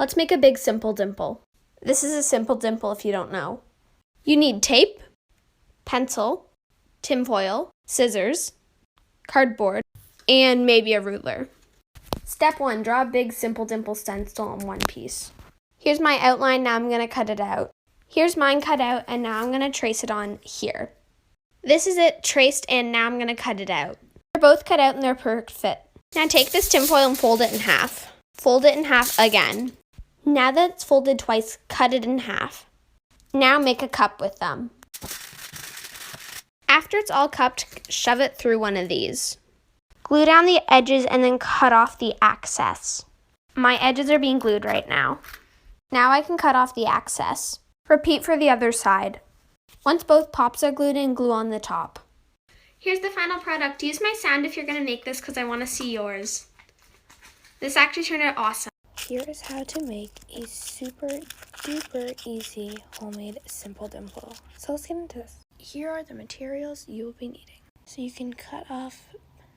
Let's make a big simple dimple. This is a simple dimple if you don't know. You need tape, pencil, tinfoil, scissors, cardboard, and maybe a ruler. Step 1, draw a big simple dimple stencil on one piece. Here's my outline, now I'm going to cut it out. Here's mine cut out, and now I'm going to trace it on here. This is it traced, and now I'm going to cut it out. They're both cut out and they're perfect fit. Now take this tinfoil and fold it in half. Fold it in half again. Now that it's folded twice, cut it in half. Now make a cup with them. After it's all cupped, shove it through one of these. Glue down the edges and then cut off the excess. My edges are being glued right now. Now I can cut off the excess. Repeat for the other side. Once both pops are glued in, glue on the top. Here's the final product. Use my sound if you're going to make this because I want to see yours. This actually turned out awesome. Here is how to make a super duper easy homemade simple dimple. So let's get into this. Here are the materials you will be needing. So you can cut off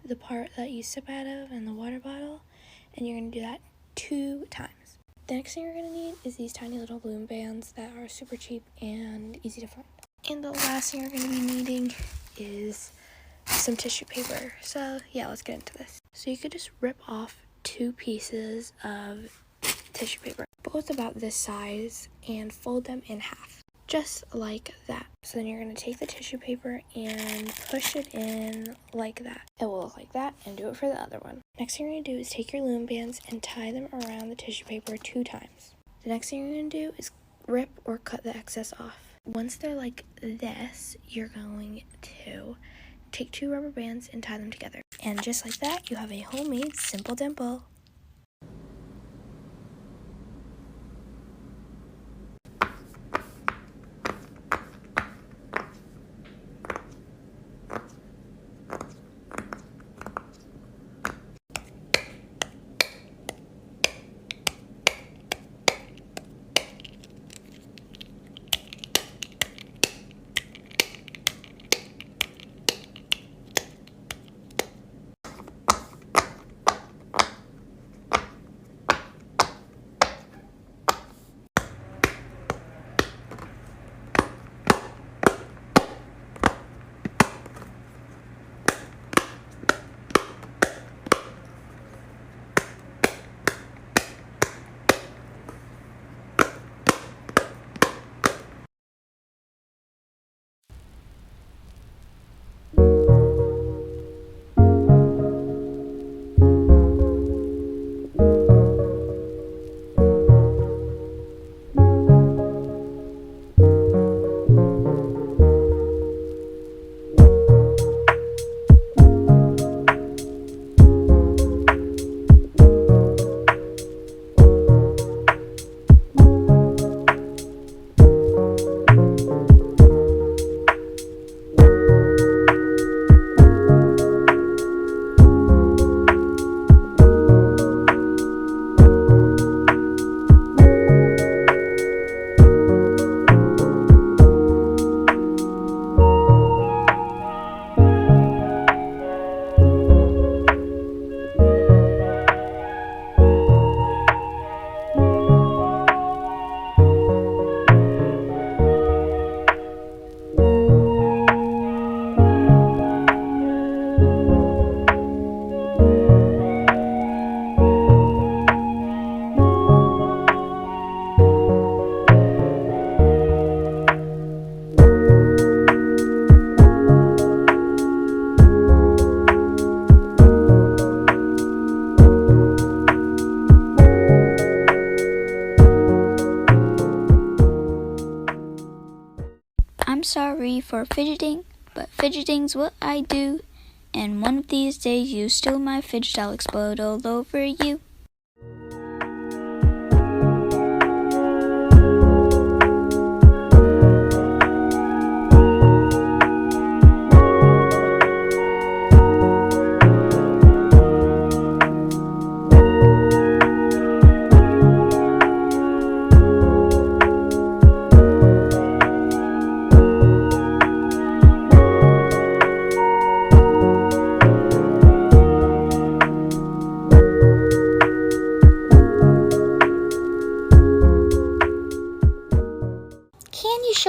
the part that you sip out of in the water bottle, and you're going to do that 2 times. The next thing you're going to need is these tiny little balloon bands that are super cheap and easy to find. And the last thing you're going to be needing is some tissue paper. So yeah, let's get into this. So you could just rip off 2 pieces of tissue paper, both about this size, and fold them in half, just like that. So then you're going to take the tissue paper and push it in like that. It will look like that, and do it for the other one. Next thing you're going to do is take your loom bands and tie them around the tissue paper 2 times. The next thing you're going to do is rip or cut the excess off. Once they're like this, you're going to take 2 rubber bands and tie them together. And just like that, you have a homemade simple dimple. I'm sorry for fidgeting, but fidgeting's what I do. And one of these days you steal my fidget, I'll explode all over you.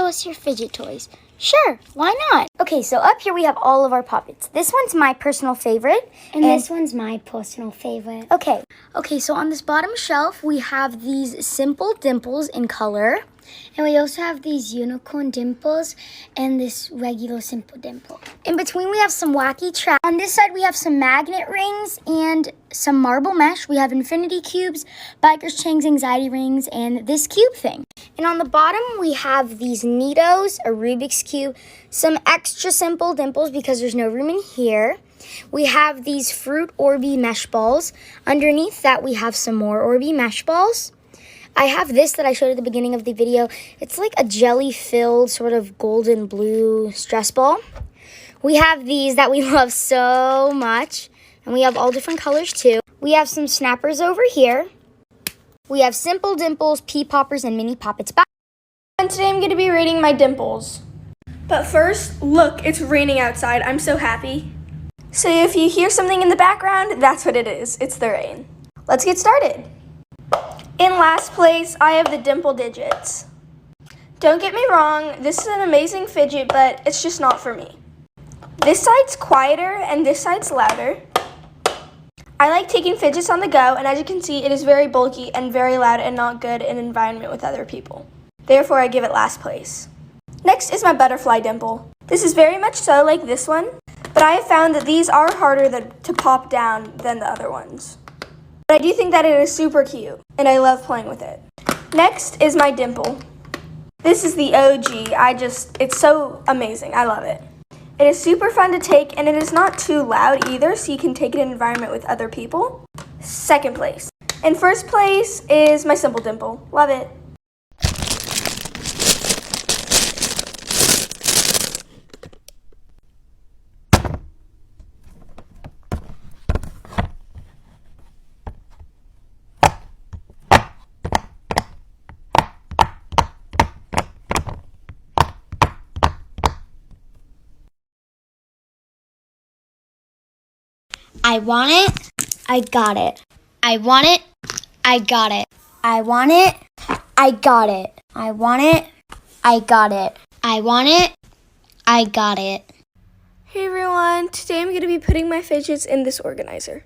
show us your fidget toys? Sure, why not? Okay, so up here we have all of our poppets. This one's my personal favorite. And this one's my personal favorite. Okay, so on this bottom shelf, we have these simple dimples in color. And we also have these unicorn dimples and this regular simple dimple. In between, we have some wacky traps. On this side, we have some magnet rings and some marble mesh. We have infinity cubes, Biker's Chang's anxiety rings, and this cube thing. And on the bottom, we have these Neatos, a Rubik's Cube, some extra simple dimples because there's no room in here. We have these fruit Orby mesh balls. Underneath that, we have some more Orby mesh balls. I have this that I showed at the beginning of the video. It's like a jelly-filled sort of golden blue stress ball. We have these that we love so much, and we have all different colors too. We have some snappers over here. We have simple dimples, pea poppers, and mini poppets. Bye. And today I'm going to be rating my dimples. But first, look, it's raining outside. I'm so happy. So if you hear something in the background, that's what it is. It's the rain. Let's get started. In last place, I have the dimple digits. Don't get me wrong, this is an amazing fidget, but it's just not for me. This side's quieter and this side's louder. I like taking fidgets on the go, and as you can see, it is very bulky and very loud and not good in an environment with other people. Therefore, I give it last place. Next is my butterfly dimple. This is very much so like this one, but I have found that these are harder to pop down than the other ones. But I do think that it is super cute, and I love playing with it. Next is my dimple. This is the OG. It's so amazing. I love it. It is super fun to take, and it is not too loud either, so you can take it in an environment with other people. Second place. In first place is my simple dimple. Love it. I want it. I got it. I want it. I got it. I want it. I got it. I want it. I got it. I want it. I got it. Hey everyone, today I'm going to be putting my fidgets in this organizer.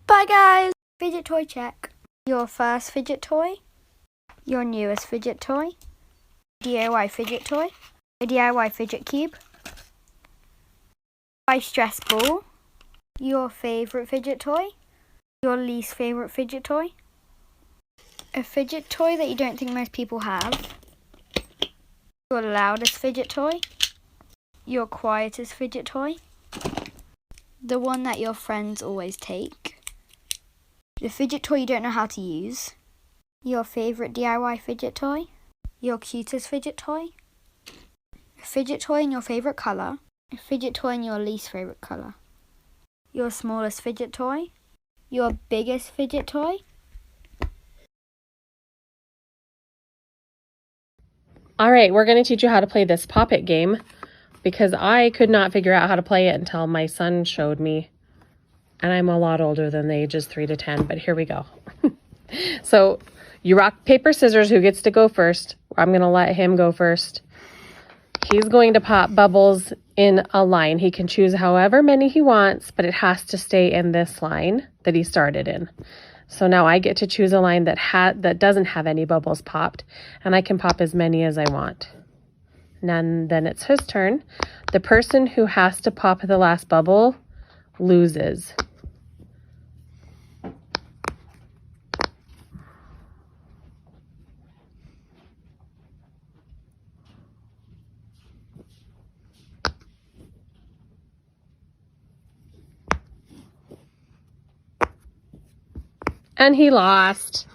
Bye guys! Fidget toy check. Your first fidget toy. Your newest fidget toy. DIY fidget toy. A DIY fidget cube. My stress ball. Your favorite fidget toy. Your least favorite fidget toy. A fidget toy that you don't think most people have. Your loudest fidget toy. Your quietest fidget toy. The one that your friends always take. The fidget toy you don't know how to use. Your favorite DIY fidget toy. Your cutest fidget toy. A fidget toy in your favorite color. A fidget toy in your least favorite color. Your smallest fidget toy. Your biggest fidget toy. All right, we're going to teach you how to play this Pop-It game because I could not figure out how to play it until my son showed me. And I'm a lot older than the ages 3 to 10, but here we go. So you rock, paper, scissors. Who gets to go first? I'm going to let him go first. He's going to pop bubbles in a line. He can choose however many he wants, but it has to stay in this line that he started in. So now I get to choose a line that doesn't have any bubbles popped, and I can pop as many as I want. And then it's his turn. The person who has to pop the last bubble loses. And he lost.